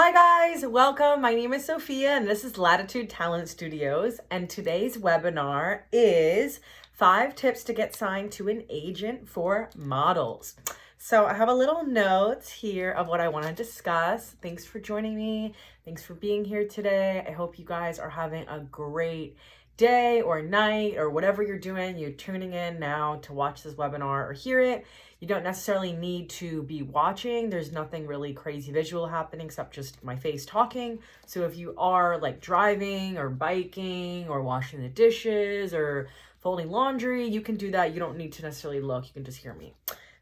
Hi guys, welcome. My name is Sophia and this is Latitude Talent Studios, and today's webinar is 5 tips to get signed to an agent for models. So I have a little note here of what I want to discuss. Thanks for joining me. Thanks for being here today. I hope you guys are having a great day or night or whatever you're doing. You're tuning in now to watch this webinar or hear it. You don't necessarily need to be watching. There's nothing really crazy visual happening except just my face talking. So if you are like driving or biking or washing the dishes or folding laundry, you can do that. You don't need to necessarily look. You can just hear me.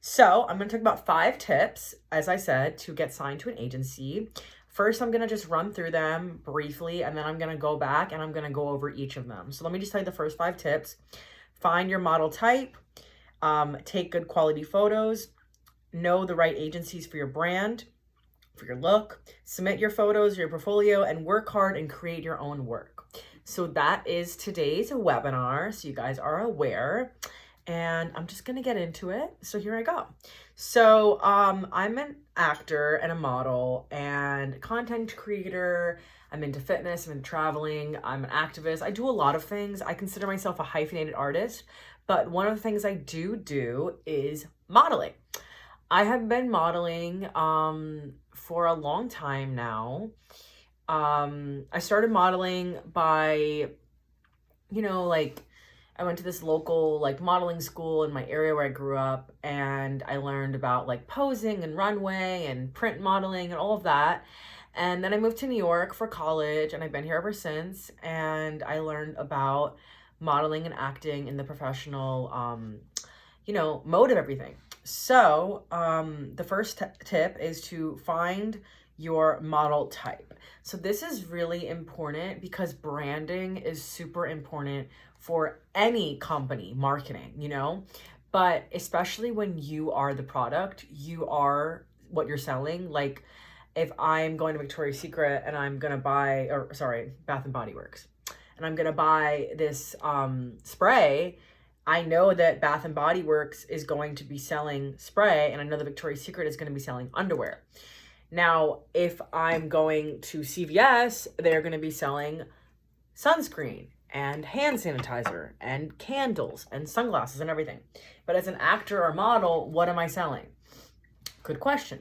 So I'm going to talk about 5 tips, as I said, to get signed to an agency. First, I'm going to just run through them briefly, and then I'm going to go back and I'm going to go over each of them. So let me just tell you the first 5 tips. Find your model type. Take good quality photos, know the right agencies for your brand, for your look, submit your photos, your portfolio, and work hard and create your own work. So that is today's webinar, so you guys are aware, and I'm just gonna get into it. So here I go. So I'm an actor and a model and content creator. I'm into fitness, I'm into traveling, I'm an activist. I do a lot of things. I consider myself a hyphenated artist. But one of the things I do is modeling. I have been modeling for a long time now. I started modeling by, I went to this local modeling school in my area where I grew up, and I learned about posing and runway and print modeling and all of that. And then I moved to New York for college, and I've been here ever since, and I learned about modeling and acting in the professional, mode of everything. So the first tip is to find your model type. So this is really important because branding is super important for any company, marketing, but especially when you are the product, you are what you're selling. Like if I'm going to Victoria's Secret and I'm going to buy, Bath and Body Works, and I'm going to buy this spray, I know that Bath and Body Works is going to be selling spray, and I know that Victoria's Secret is going to be selling underwear. Now, if I'm going to CVS, they're going to be selling sunscreen and hand sanitizer and candles and sunglasses and everything. But as an actor or model, what am I selling? Good question.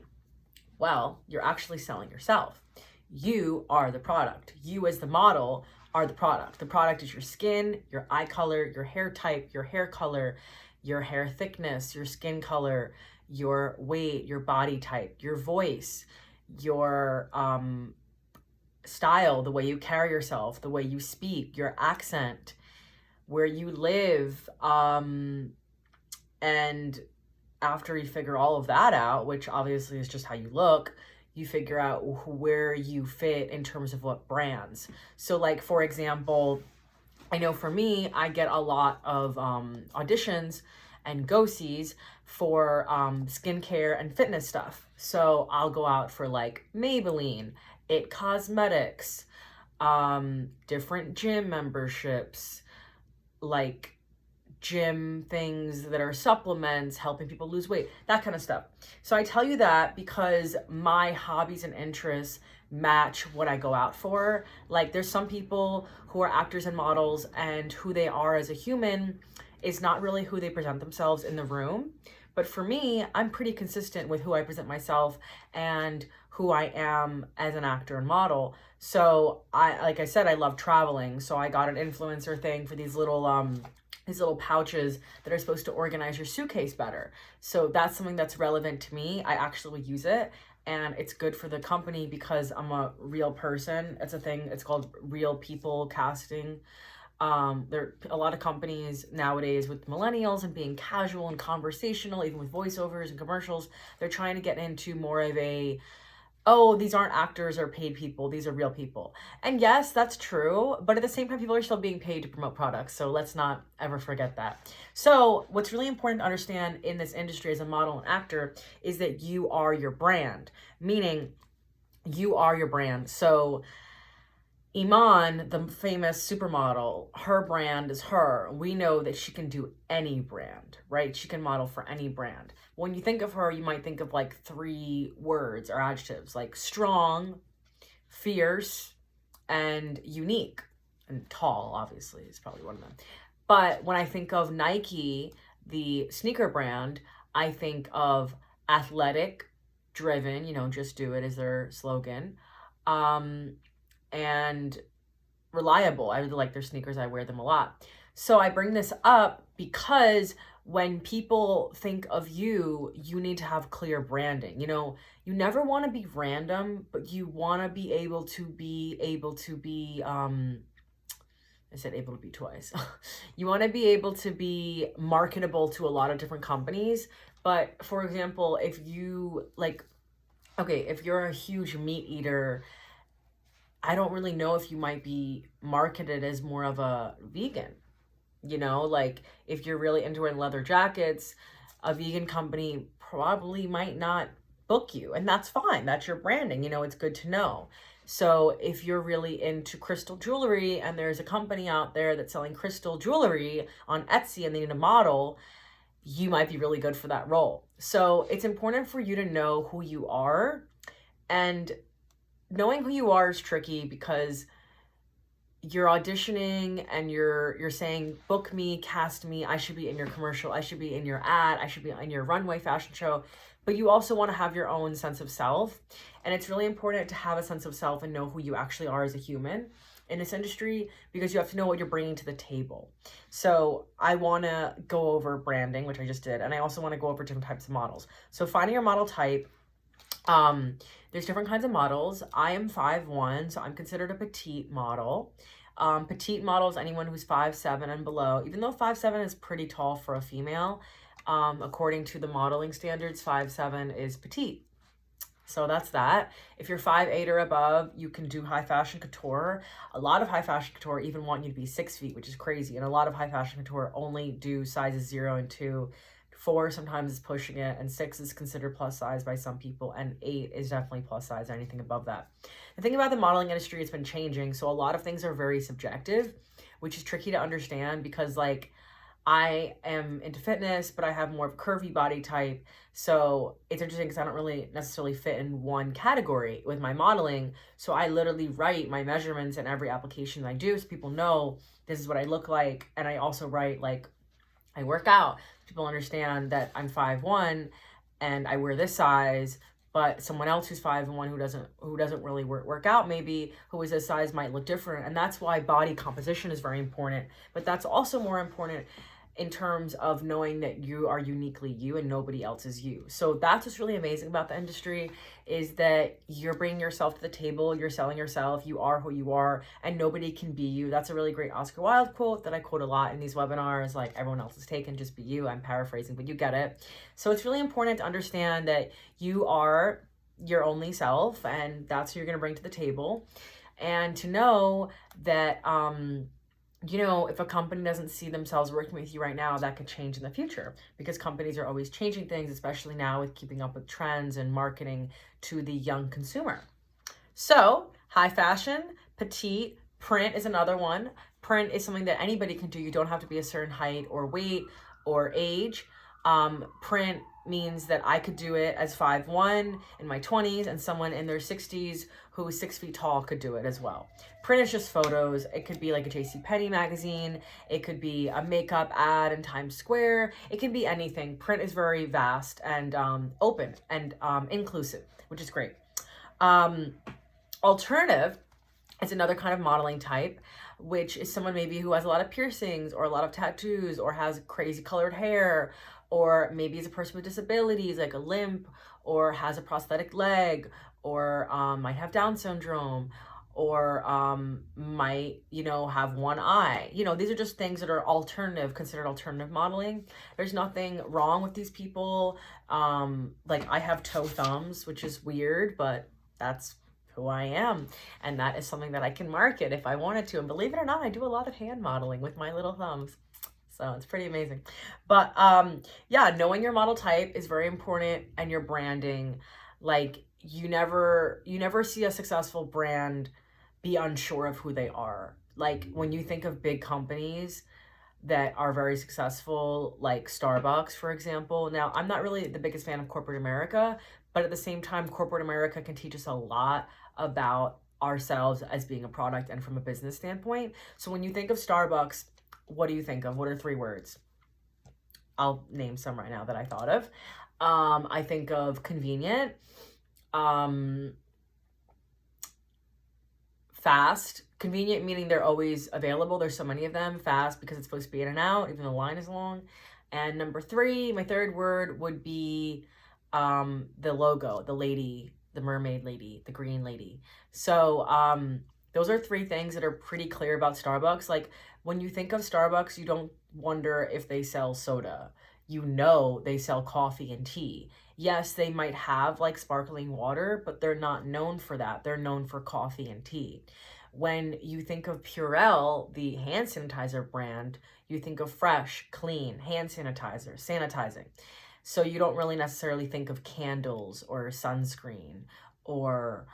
Well, you're actually selling yourself. You are the product. You as the model are the product. The product is your skin, your eye color, your hair type, your hair color, your hair thickness, your skin color, your weight, your body type, your voice, your style, the way you carry yourself, the way you speak, your accent, where you live. And after you figure all of that out, which obviously is just how you look, you figure out where you fit in terms of what brands. So for example, I know for me, I get a lot of auditions and go-sees for skincare and fitness stuff. So I'll go out for Maybelline, It Cosmetics, different gym memberships, gym things that are supplements, helping people lose weight, that kind of stuff. So I tell you that because my hobbies and interests match what I go out for. There's some people who are actors and models, and who they are as a human is not really who they present themselves in the room. But for me, I'm pretty consistent with who I present myself and who I am as an actor and model. So like I said, I love traveling. So I got an influencer thing for these little pouches that are supposed to organize your suitcase better. So that's something that's relevant to me. I actually use it, and it's good for the company because I'm a real person. It's a thing. It's called real people casting. There are a lot of companies nowadays with millennials and being casual and conversational, even with voiceovers and commercials. They're trying to get into more of a, oh, these aren't actors or paid people, these are real people. And yes, that's true, but at the same time, people are still being paid to promote products, so let's not ever forget that. So what's really important to understand in this industry as a model and actor is that you are your brand, meaning you are your brand. So Iman, the famous supermodel, her brand is her. We know that she can do any brand, right? She can model for any brand. When you think of her, you might think of 3 words or adjectives, like strong, fierce, and unique. And tall, obviously, is probably one of them. But when I think of Nike, the sneaker brand, I think of athletic, driven, just do it is their slogan. And reliable. I really like their sneakers. I wear them a lot. So I bring this up because when people think of you, you need to have clear branding. You never want to be random, but you want to be able to be I said able to be twice. You want to be able to be marketable to a lot of different companies. But for example, if you if you're a huge meat eater, I don't really know if you might be marketed as more of a vegan. If you're really into wearing leather jackets, a vegan company probably might not book you, and that's fine. That's your branding. It's good to know. So if you're really into crystal jewelry and there's a company out there that's selling crystal jewelry on Etsy and they need a model, you might be really good for that role. So it's important for you to know who you are, and knowing who you are is tricky because you're auditioning and you're saying, book me, cast me, I should be in your commercial, I should be in your ad, I should be in your runway fashion show. But you also want to have your own sense of self. And it's really important to have a sense of self and know who you actually are as a human in this industry, because you have to know what you're bringing to the table. So I want to go over branding, which I just did. And I also want to go over different types of models. So finding your model type, there's different kinds of models. I am 5'1", so I'm considered a petite model. Petite model is anyone who's 5'7" and below. Even though 5'7" is pretty tall for a female, according to the modeling standards, 5'7" is petite. So that's that. If you're 5'8" or above, you can do high fashion couture. A lot of high fashion couture even want you to be 6 feet, which is crazy. And a lot of high fashion couture only do sizes 0 and 2. 4 sometimes is pushing it, and 6 is considered plus size by some people, and 8 is definitely plus size, anything above that. The thing about the modeling industry, it's been changing, so a lot of things are very subjective, which is tricky to understand because I am into fitness, but I have more of a curvy body type, so it's interesting because I don't really necessarily fit in one category with my modeling, so I literally write my measurements in every application I do so people know this is what I look like, and I also write I work out. People understand that I'm 5'1" and I wear this size, but someone else who's 5'1" who doesn't really work out, maybe who is this size, might look different. And that's why body composition is very important. But that's also more important in terms of knowing that you are uniquely you and nobody else is you. So that's what's really amazing about the industry, is that you're bringing yourself to the table, you're selling yourself, you are who you are, and nobody can be you. That's a really great Oscar Wilde quote that I quote a lot in these webinars, everyone else is taken, just be you. I'm paraphrasing, but you get it. So it's really important to understand that you are your only self, and that's who you're going to bring to the table. And to know that, if a company doesn't see themselves working with you right now, that could change in the future, because companies are always changing things, especially now with keeping up with trends and marketing to the young consumer. So high fashion, petite, print is another one. Print is something that anybody can do. You don't have to be a certain height or weight or age. Print means that I could do it as 5'1" in my 20s, and someone in their 60s who is 6 feet tall could do it as well. Print is just photos. It could be like a JCPenney magazine. It could be a makeup ad in Times Square. It can be anything. Print is very vast and open and inclusive, which is great. Alternative is another kind of modeling type, which is someone maybe who has a lot of piercings or a lot of tattoos or has crazy colored hair, or maybe is a person with disabilities like a limp, or has a prosthetic leg, or might have Down syndrome, or might, have one eye. These are just things that are considered alternative modeling. There's nothing wrong with these people. I have toe thumbs, which is weird, but that's who I am. And that is something that I can market if I wanted to. And believe it or not, I do a lot of hand modeling with my little thumbs. So it's pretty amazing. But knowing your model type is very important, and your branding. You never see a successful brand be unsure of who they are. When you think of big companies that are very successful, like Starbucks, for example. Now, I'm not really the biggest fan of corporate America, but at the same time, corporate America can teach us a lot about ourselves as being a product and from a business standpoint. So when you think of Starbucks, what do you think of? What are 3 words? I'll name some right now that I thought of. I think of convenient, fast. Convenient meaning they're always available. There's so many of them. Fast because it's supposed to be in and out, even though the line is long. And number 3, my 3rd word would be the logo, the lady, the mermaid lady, the green lady. So those are 3 things that are pretty clear about Starbucks. Like when you think of Starbucks, you don't wonder if they sell soda. You know they sell coffee and tea. Yes, they might have like sparkling water, but they're not known for that. They're known for coffee and tea. When you think of Purell, the hand sanitizer brand, you think of fresh, clean, hand sanitizer, sanitizing. So you don't really necessarily think of candles or sunscreen or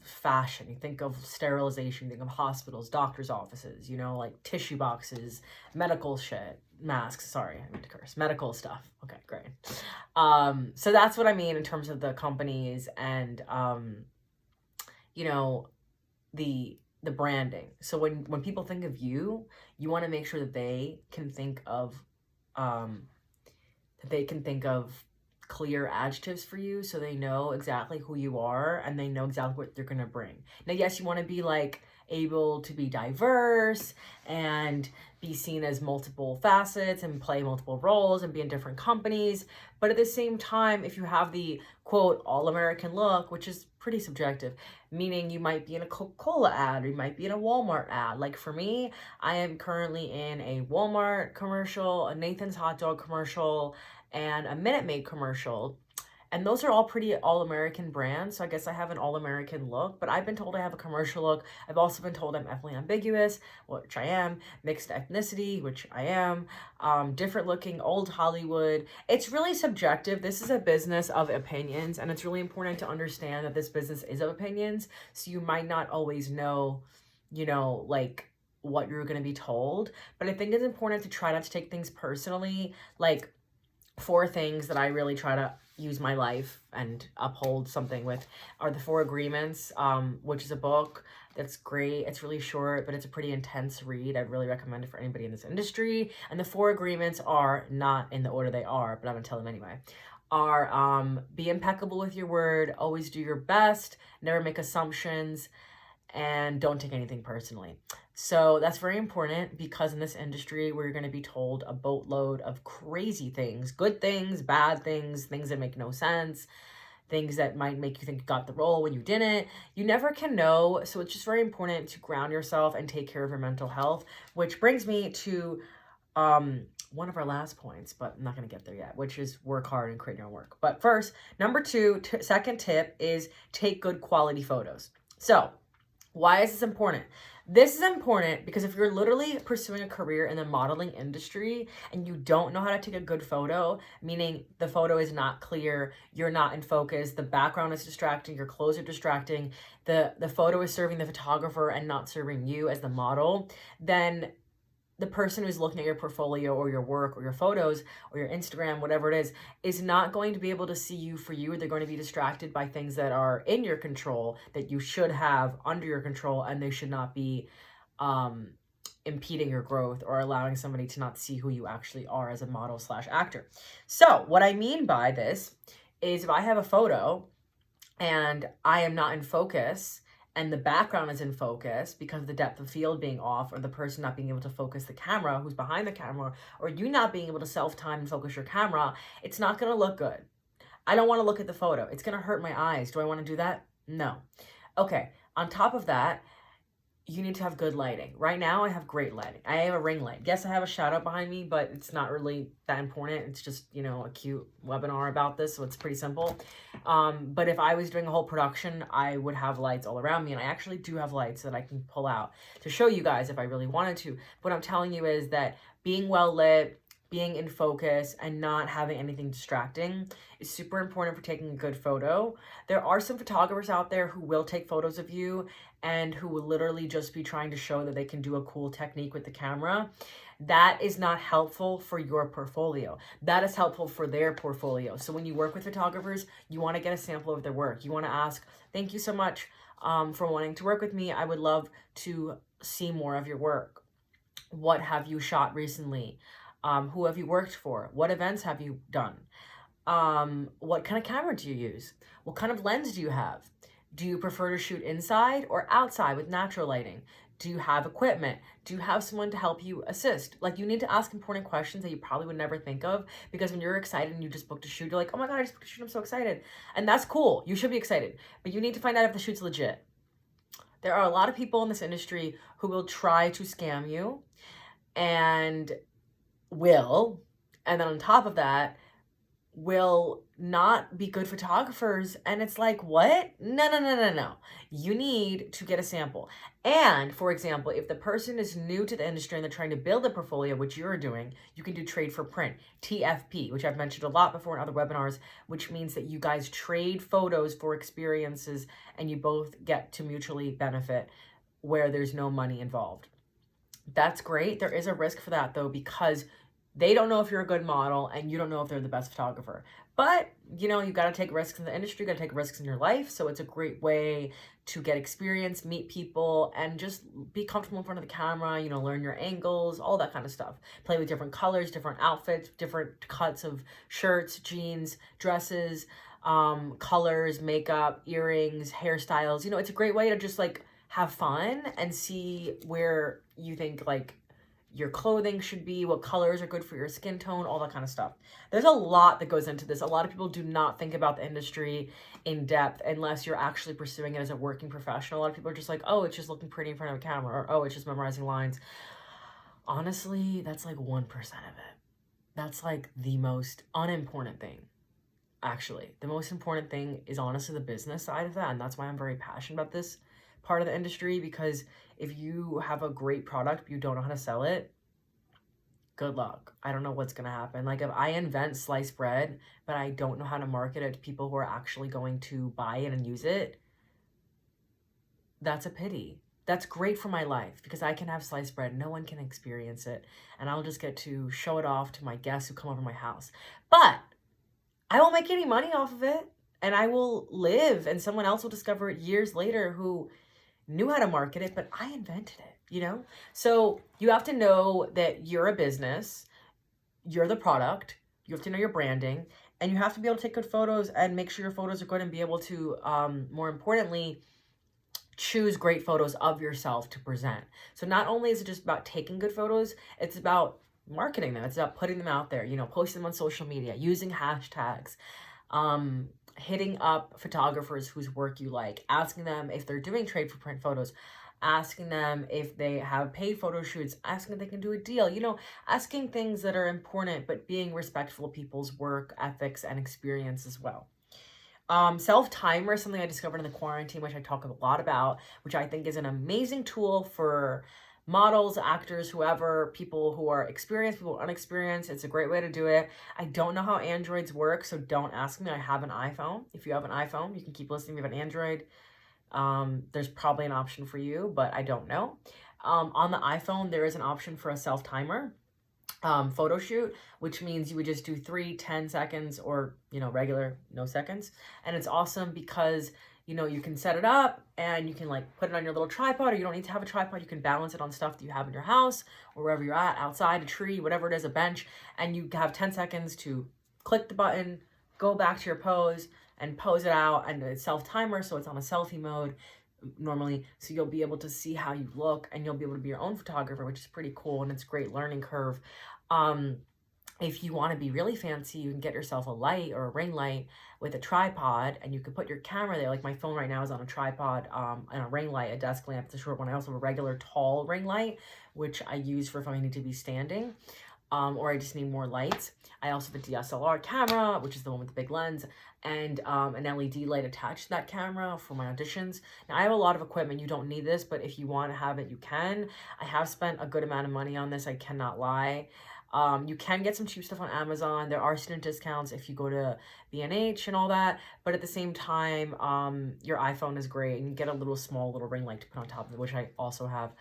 fashion. You think of sterilization, you think of hospitals, doctors' offices, you know, like tissue boxes, medical shit, masks. Sorry, I meant to curse. Medical stuff. Okay, great. So that's what I mean in terms of the companies and, you know, the branding. So when people think of you, you want to make sure that they can think of clear adjectives for you, so they know exactly who you are and they know exactly what they're gonna bring. Now, yes, you want to be like able to be diverse and be seen as multiple facets and play multiple roles and be in different companies, but at the same time, if you have the quote all-American look, which is pretty subjective, meaning you might be in a Coca-Cola ad or you might be in a Walmart ad. Like for me, I am currently in a Walmart commercial, a Nathan's hot dog commercial, and a Minute Maid commercial. And those are all pretty all-American brands, so I guess I have an all-American look, but I've been told I have a commercial look. I've also been told I'm ethnically ambiguous, which I am, mixed ethnicity, which I am, different looking, old Hollywood. It's really subjective. This is a business of opinions, and it's really important to understand that this business is of opinions, so you might not always know, you know, like what you're going to be told, but I think it's important to try not to take things personally. Like 4 things that I really try to use my life and uphold something with are the 4 Agreements, which is a book that's great. It's really short, but it's a pretty intense read. I'd really recommend it for anybody in this industry. And the 4 Agreements are not in the order they are, but I'm gonna tell them anyway. Are be impeccable with your word, always do your best, never make assumptions, and don't take anything personally. So that's very important because in this industry, we're going to be told a boatload of crazy things, good things, bad things, things that make no sense, things that might make you think you got the role when you didn't. You never can know. So it's just very important to ground yourself and take care of your mental health, which brings me to one of our last points, but I'm not going to get there yet, which is work hard and create your own work. But first, number 2, second tip is take good quality photos. So why is this important? This is important because if you're literally pursuing a career in the modeling industry and you don't know how to take a good photo, meaning the photo is not clear, you're not in focus, the background is distracting, your clothes are distracting, the photo is serving the photographer and not serving you as the model, then the person who's looking at your portfolio or your work or your photos or your Instagram, whatever it is not going to be able to see you for you. They're going to be distracted by things that are in your control that you should have under your control, and they should not be impeding your growth or allowing somebody to not see who you actually are as a model / actor. So what I mean by this is if I have a photo and I am not in focus, and the background is in focus because of the depth of field being off, or the person not being able to focus the camera who's behind the camera, or you not being able to self-time and focus your camera, it's not going to look good. I don't want to look at the photo. It's going to hurt my eyes. Do I want to do that? No. Okay. On top of that, you need to have good lighting. Right now, I have great lighting. I have a ring light. Yes, I have a shadow behind me, but it's not really that important. It's just, you know, a cute webinar about this, so it's pretty simple. But if I was doing a whole production, I would have lights all around me, and I actually do have lights that I can pull out to show you guys if I really wanted to. What I'm telling you is that being well lit, being in focus, and not having anything distracting is super important for taking a good photo. There are some photographers out there who will take photos of you and who will literally just be trying to show that they can do a cool technique with the camera. That is not helpful for your portfolio. That is helpful for their portfolio. So when you work with photographers, you want to get a sample of their work. You want to ask, thank you so much for wanting to work with me. I would love to see more of your work. What have you shot recently? Who have you worked for? What events have you done? What kind of camera do you use? What kind of lens do you have? Do you prefer to shoot inside or outside with natural lighting? Do you have equipment? Do you have someone to help you assist? Like, you need to ask important questions that you probably would never think of, because when you're excited and you just booked a shoot, you're like, oh my God, I just booked a shoot, I'm so excited. And that's cool. You should be excited, but you need to find out if the shoot's legit. There are a lot of people in this industry who will try to scam you and then on top of that, will not be good photographers. And it's like, what? No. You need to get a sample. And for example, if the person is new to the industry and they're trying to build a portfolio, which you're doing, you can do trade for print, TFP, which I've mentioned a lot before in other webinars, which means that you guys trade photos for experiences and you both get to mutually benefit where there's no money involved. That's great. There is a risk for that though, because they don't know if you're a good model and you don't know if they're the best photographer. But, you know, you got to take risks in the industry, you got to take risks in your life. So it's a great way to get experience, meet people, and just be comfortable in front of the camera, you know, learn your angles, all that kind of stuff. Play with different colors, different outfits, different cuts of shirts, jeans, dresses, colors, makeup, earrings, hairstyles. You know, it's a great way to just like have fun and see where you think like your clothing should be, what colors are good for your skin tone, all that kind of stuff. There's a lot that goes into this. A lot of people do not think about the industry in depth unless you're actually pursuing it as a working professional. A lot of people are just like, oh, it's just looking pretty in front of a camera, or oh, it's just memorizing lines. Honestly, that's like 1% of it. That's like the most unimportant thing. Actually, the most important thing is honestly the business side of that. And that's why I'm very passionate about this part of the industry, because if you have a great product but you don't know how to sell it, good luck. I don't know what's gonna happen. Like, if I invent sliced bread but I don't know how to market it to people who are actually going to buy it and use it, that's a pity. That's great for my life because I can have sliced bread, no one can experience it, and I'll just get to show it off to my guests who come over my house. But I won't make any money off of it, and I will live, and someone else will discover it years later who knew how to market it, but I invented it, you know? So you have to know that you're a business, you're the product, you have to know your branding, and you have to be able to take good photos and make sure your photos are good and be able to, more importantly, choose great photos of yourself to present. So not only is it just about taking good photos, it's about marketing them. It's about putting them out there, you know, posting them on social media, using hashtags, hitting up photographers whose work you like, asking them if they're doing trade for print photos, asking them if they have paid photo shoots, asking if they can do a deal, you know, asking things that are important, but being respectful of people's work ethics and experience as well. Self-timer is something I discovered in the quarantine, which I talk a lot about, which I think is an amazing tool for models, actors, whoever, people who are experienced, people unexperienced. It's a great way to do it. I don't know how Androids work, so don't ask me. I have an iPhone. If you have an iPhone, you can keep listening. If you have an Android, there's probably an option for you, but I don't know. On the iPhone, there is an option for a self-timer photo shoot, which means you would just do 3, 10 seconds or, you know, regular, no seconds. And it's awesome because, you know, you can set it up and you can like put it on your little tripod, or you don't need to have a tripod. You can balance it on stuff that you have in your house or wherever you're at, outside, a tree, whatever it is, a bench, and you have 10 seconds to click the button, go back to your pose and pose it out, and it's self-timer, so it's on a selfie mode normally, so you'll be able to see how you look and you'll be able to be your own photographer, which is pretty cool, and it's a great learning curve. If you want to be really fancy, you can get yourself a light or a ring light with a tripod, and you can put your camera there. Like my phone right now is on a tripod, and a ring light, a desk lamp, it's a short one. I also have a regular tall ring light, which I use for if I need to be standing, or I just need more lights. I also have a DSLR camera, which is the one with the big lens, and an LED light attached to that camera for my auditions. Now, I have a lot of equipment. You don't need this, but if you want to have it, you can. I have spent a good amount of money on this, I cannot lie. You can get some cheap stuff on Amazon. There are student discounts if you go to B&H and all that, but at the same time, your iPhone is great, and you get a little small little ring light to put on top of it, which I also have.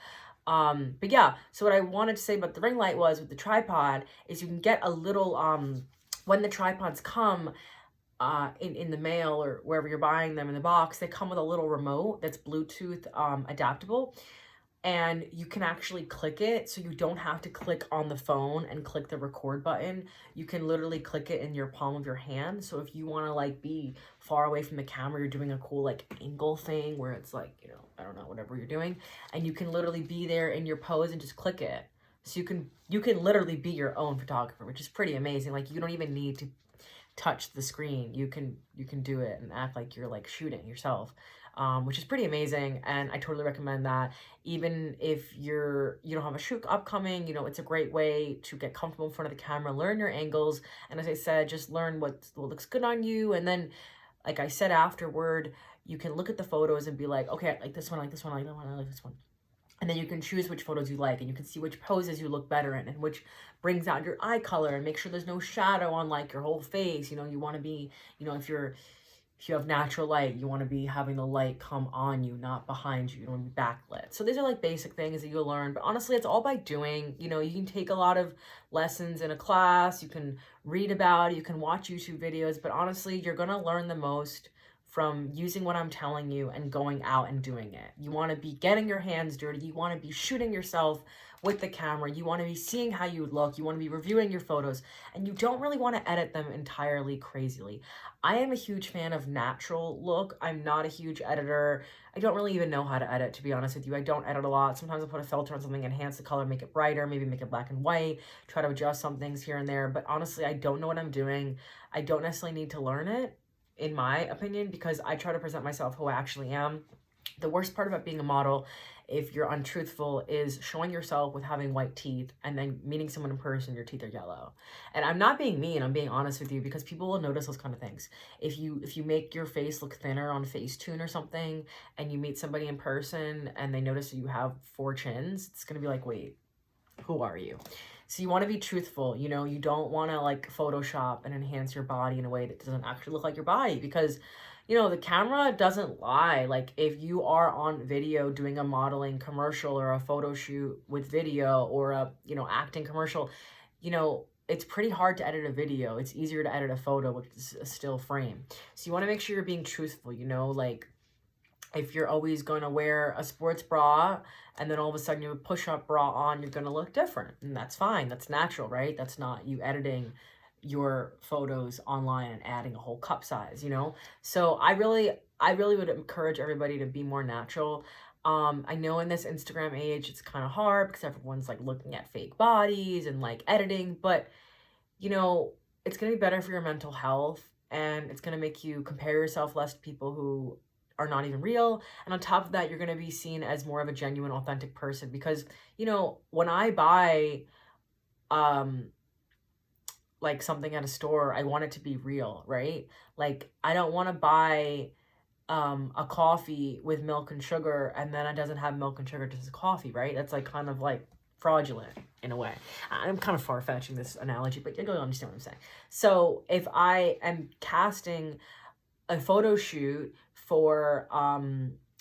But yeah, so what I wanted to say about the ring light was with the tripod is you can get a little, when the tripods come, in the mail or wherever you're buying them in the box, they come with a little remote that's Bluetooth adaptable, and you can actually click it, so you don't have to click on the phone and click the record button. You can literally click it in your palm of your hand. So if you want to like be far away from the camera, you're doing a cool like angle thing where it's like, you know, I don't know, whatever you're doing, and you can literally be there in your pose and just click it. So you can literally be your own photographer, which is pretty amazing. Like you don't even need to touch the screen. You can do it and act like you're like shooting yourself, which is pretty amazing. And I totally recommend that. Even if you don't have a shoot upcoming, you know, it's a great way to get comfortable in front of the camera, learn your angles, and as I said, just learn what looks good on you. And then, like I said, afterward, you can look at the photos and be like, okay, I like this one, I like this one, I like that one, I like this one. And then you can choose which photos you like, and you can see which poses you look better in and which brings out your eye color, and make sure there's no shadow on like your whole face. You know, you want to be, you know, if you have natural light, you want to be having the light come on you, not behind you. You don't want to be backlit. So these are like basic things that you'll learn, but honestly, it's all by doing. You know, you can take a lot of lessons in a class, you can read about it, you can watch YouTube videos, but honestly, you're going to learn the most from using what I'm telling you and going out and doing it. You want to be getting your hands dirty. You want to be shooting yourself with the camera. You want to be seeing how you look. You want to be reviewing your photos, and you don't really want to edit them entirely crazily. I am a huge fan of natural look. I'm not a huge editor. I don't really even know how to edit, to be honest with you. I don't edit a lot. Sometimes I'll put a filter on something, enhance the color, make it brighter, maybe make it black and white, try to adjust some things here and there. But honestly, I don't know what I'm doing. I don't necessarily need to learn it, in my opinion, because I try to present myself who I actually am. The worst part about being a model, if you're untruthful, is showing yourself with having white teeth and then meeting someone in person, your teeth are yellow. And I'm not being mean, I'm being honest with you, because people will notice those kind of things. If you make your face look thinner on Facetune or something, and you meet somebody in person and they notice that you have 4 chins, it's gonna be like, wait, who are you? So you want to be truthful, you know, you don't want to like Photoshop and enhance your body in a way that doesn't actually look like your body, because, you know, the camera doesn't lie. Like if you are on video doing a modeling commercial or a photo shoot with video or a, you know, acting commercial, you know, it's pretty hard to edit a video. It's easier to edit a photo, which is a still frame. So you want to make sure you're being truthful, you know, like if you're always going to wear a sports bra and then all of a sudden you have a push-up bra on, you're going to look different. And that's fine. That's natural, right? That's not you editing your photos online and adding a whole cup size, you know? So I really would encourage everybody to be more natural. I know in this Instagram age, it's kind of hard because everyone's like looking at fake bodies and like editing, but you know, it's going to be better for your mental health, and it's going to make you compare yourself less to people who are not even real. And on top of that, you're going to be seen as more of a genuine, authentic person, because, you know, when I buy like something at a store, I want it to be real, right? Like I don't want to buy a coffee with milk and sugar and then it doesn't have milk and sugar, just a coffee, right? That's like kind of like fraudulent in a way. I'm kind of far-fetching this analogy, but you'll understand what I'm saying. So if I am casting a photo shoot for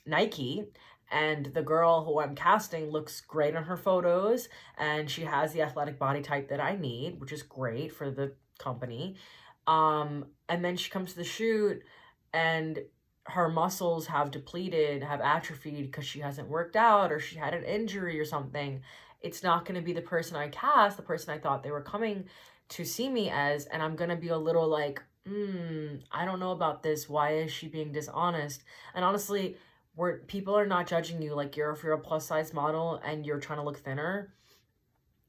Nike, and the girl who I'm casting looks great on her photos, and she has the athletic body type that I need, which is great for the company, and then she comes to the shoot and her muscles have depleted, have atrophied because she hasn't worked out or she had an injury or something, it's not going to be the person I cast, the person I thought they were coming to see me as, and I'm going to be a little like, I don't know about this. Why is she being dishonest? And honestly, people are not judging you. Like if you're a plus size model and you're trying to look thinner,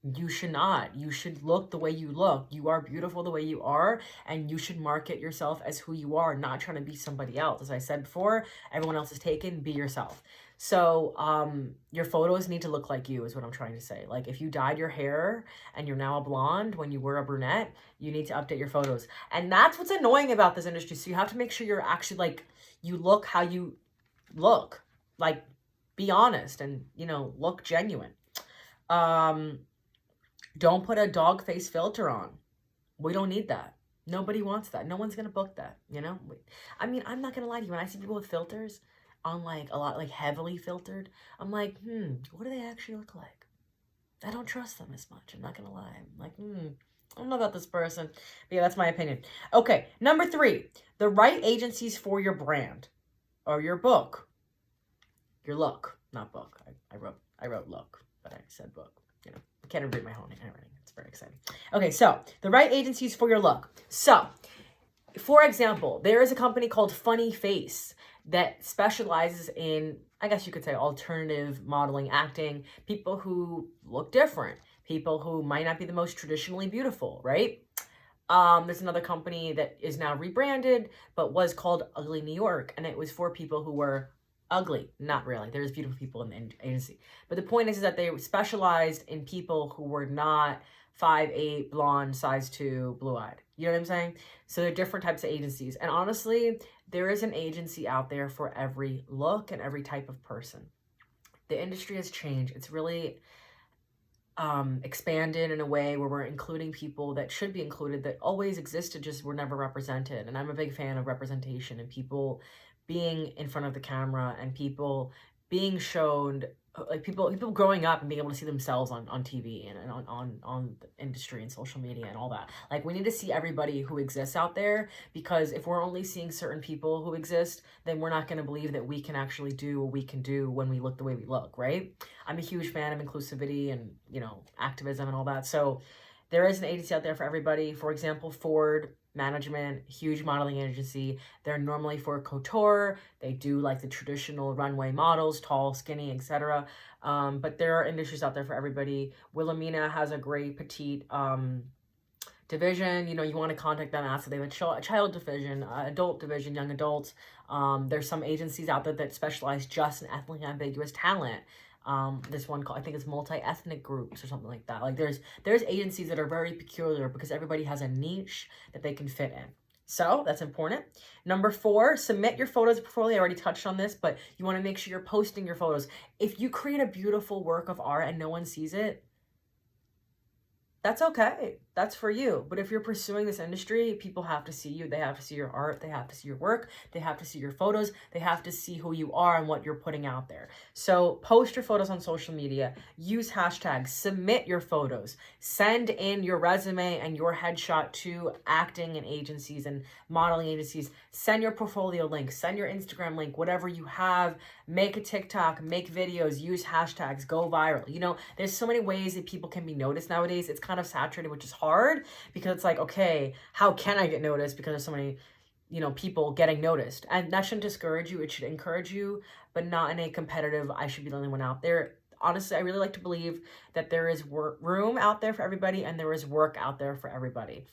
you should not. You should look the way you look. You are beautiful the way you are, and you should market yourself as who you are, not trying to be somebody else. As I said before, everyone else is taken, be yourself. So your photos need to look like you is what I'm trying to say. Like if you dyed your hair and you're now a blonde when you were a brunette, you need to update your photos. And that's what's annoying about this industry. So you have to make sure you're actually like, you look how you look. Like be honest and, you know, look genuine. Don't put a dog face filter on. We don't need that. Nobody wants that. No one's going to book that, you know? I mean, I'm not going to lie to you. When I see people with filters, on like a lot like heavily filtered, I'm like, what do they actually look like? I don't trust them as much. I'm not gonna lie. I'm like, I don't know about this person. But yeah, that's my opinion. Okay, number 3, the right agencies for your brand or your book. Your look, not book. I wrote look, but I said book. You know, I can't read my whole handwriting. It's very exciting. Okay, so the right agencies for your look. So, for example, there is a company called Funny Face that specializes in, I guess you could say, alternative modeling, acting, people who look different, people who might not be the most traditionally beautiful, right? There's another company that is now rebranded, but was called Ugly New York, and it was for people who were ugly. Not really. There's beautiful people in the agency. But the point is that they specialized in people who were not 5'8", blonde, size 2, blue-eyed. You know what I'm saying? So there are different types of agencies. And honestly, there is an agency out there for every look and every type of person. The industry has changed. It's really expanded in a way where we're including people that should be included, that always existed, just were never represented. And I'm a big fan of representation and people being in front of the camera and people being shown, like people growing up and being able to see themselves on TV and on the industry and social media and all that. Like, we need to see everybody who exists out there, because if we're only seeing certain people who exist, then we're not going to believe that we can actually do what we can do when we look the way we look, right? I'm a huge fan of inclusivity and, you know, activism and all that. So there is an agency out there for everybody. For example, Ford Management, huge modeling agency. They're normally for couture. They do like the traditional runway models, tall, skinny, etc. But there are industries out there for everybody. Wilhelmina has a great petite division. You know, you want to contact them, ask if they have a child division, adult division, young adults. There's some agencies out there that specialize just in ethnically ambiguous talent. There's one called, I think it's multi-ethnic groups or something like that. Like there's agencies that are very peculiar because everybody has a niche that they can fit in. So that's important. Number 4, submit your photos portfolio. I already touched on this, but you want to make sure you're posting your photos. If you create a beautiful work of art and no one sees it, that's okay. That's for you. But if you're pursuing this industry, people have to see you. They have to see your art. They have to see your work. They have to see your photos. They have to see who you are and what you're putting out there. So post your photos on social media. Use hashtags. Submit your photos. Send in your resume and your headshot to acting and agencies and modeling agencies. Send your portfolio link. Send your Instagram link. Whatever you have. Make a TikTok. Make videos. Use hashtags. Go viral. You know, there's so many ways that people can be noticed nowadays. It's kind of saturated, which is hard, because it's like, okay, how can I get noticed? Because there's so many, you know, people getting noticed. And that shouldn't discourage you. It should encourage you, but not in a competitive, I should be the only one out there. Honestly, I really like to believe that there is room out there for everybody and there is work out there for everybody.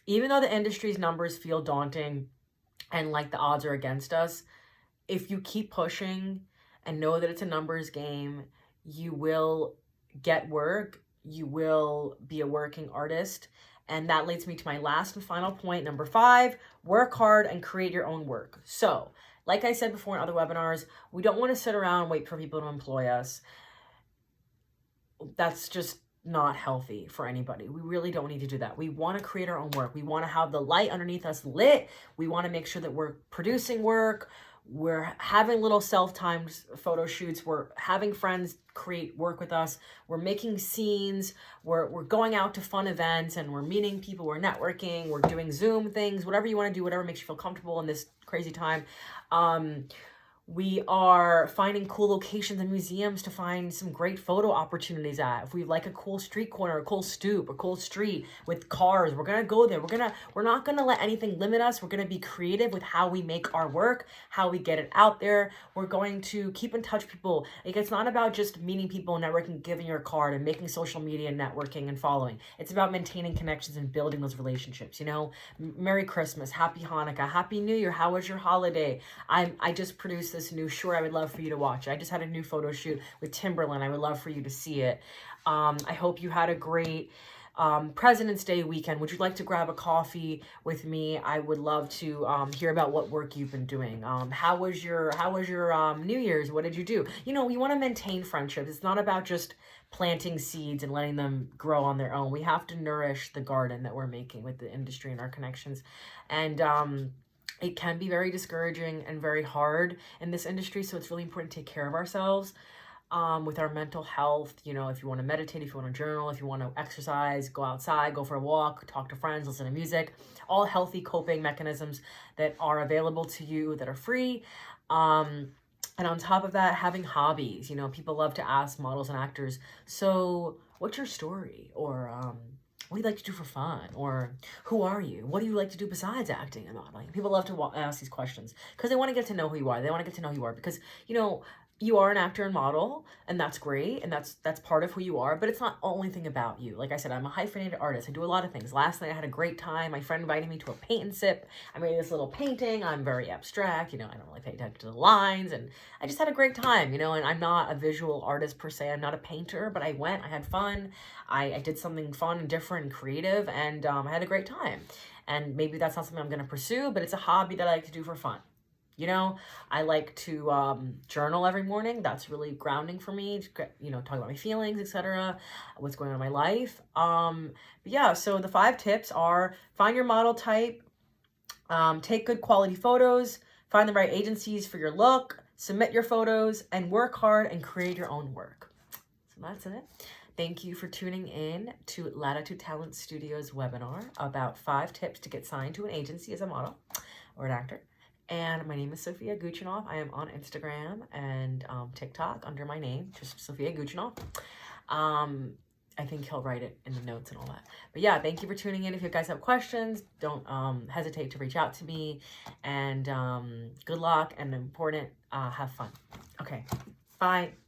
Even though the industry's numbers feel daunting and like the odds are against us, if you keep pushing and know that it's a numbers game, you will get work. You will be a working artist. And that leads me to my last and final point, number 5, work hard and create your own work. So, like I said before in other webinars, we don't want to sit around and wait for people to employ us. That's just not healthy for anybody. We really don't need to do that. We want to create our own work. We want to have the light underneath us lit. We want to make sure that we're producing work. We're having little self-timed photo shoots. We're having friends create work with us. We're making scenes. We're going out to fun events and we're meeting people. We're networking. We're doing Zoom things, whatever you want to do, whatever makes you feel comfortable in this crazy time. We are finding cool locations and museums to find some great photo opportunities at. If we like a cool street corner, a cool stoop, a cool street with cars, we're gonna go there. We're not gonna let anything limit us. We're gonna be creative with how we make our work, how we get it out there. We're going to keep in touch with people. Like, it's not about just meeting people, networking, giving your card, and making social media networking and following. It's about maintaining connections and building those relationships. You know, Merry Christmas, Happy Hanukkah, Happy New Year. How was your holiday? I just produced this new short. I would love for you to watch. I just had a new photo shoot with Timberland. I would love for you to see it. I hope you had a great President's Day weekend. Would you like to grab a coffee with me? I would love to hear about what work you've been doing. How was your New Year's? What did you do? You know, we want to maintain friendships. It's not about just planting seeds and letting them grow on their own. We have to nourish the garden that we're making with the industry and our connections. And it can be very discouraging and very hard in this industry. So it's really important to take care of ourselves with our mental health. You know, if you want to meditate, if you want to journal, if you want to exercise, go outside, go for a walk, talk to friends, listen to music, all healthy coping mechanisms that are available to you that are free. And on top of that, having hobbies. You know, people love to ask models and actors, so what's your story? Or what do you like to do for fun? Or who are you? What do you like to do besides acting and modeling? People love to ask these questions because they want to get to know who you are. They want to get to know who you are because, you know, you are an actor and model, and that's great, and that's part of who you are, but it's not the only thing about you. Like I said, I'm a hyphenated artist. I do a lot of things. Last night I had a great time. My friend invited me to a paint and sip. I made this little painting. I'm very abstract, you know, I don't really pay attention to the lines, and I just had a great time, you know, and I'm not a visual artist per se. I'm not a painter, but I went, I had fun. I did something fun and different and creative, and I had a great time. And maybe that's not something I'm going to pursue, but it's a hobby that I like to do for fun. You know, I like to journal every morning. That's really grounding for me to, you know, talk about my feelings, etc., what's going on in my life. But yeah, so the 5 tips are: find your model type, take good quality photos, find the right agencies for your look, submit your photos, and work hard and create your own work. So that's it. Thank you for tuning in to Latitude Talent Studios webinar about 5 tips to get signed to an agency as a model or an actor. And my name is Sophia Gutchinov. I am on Instagram and TikTok under my name, just Sophia Gutchinov. I think he'll write it in the notes and all that. But yeah, thank you for tuning in. If you guys have questions, don't hesitate to reach out to me. And good luck and important, have fun. Okay, bye.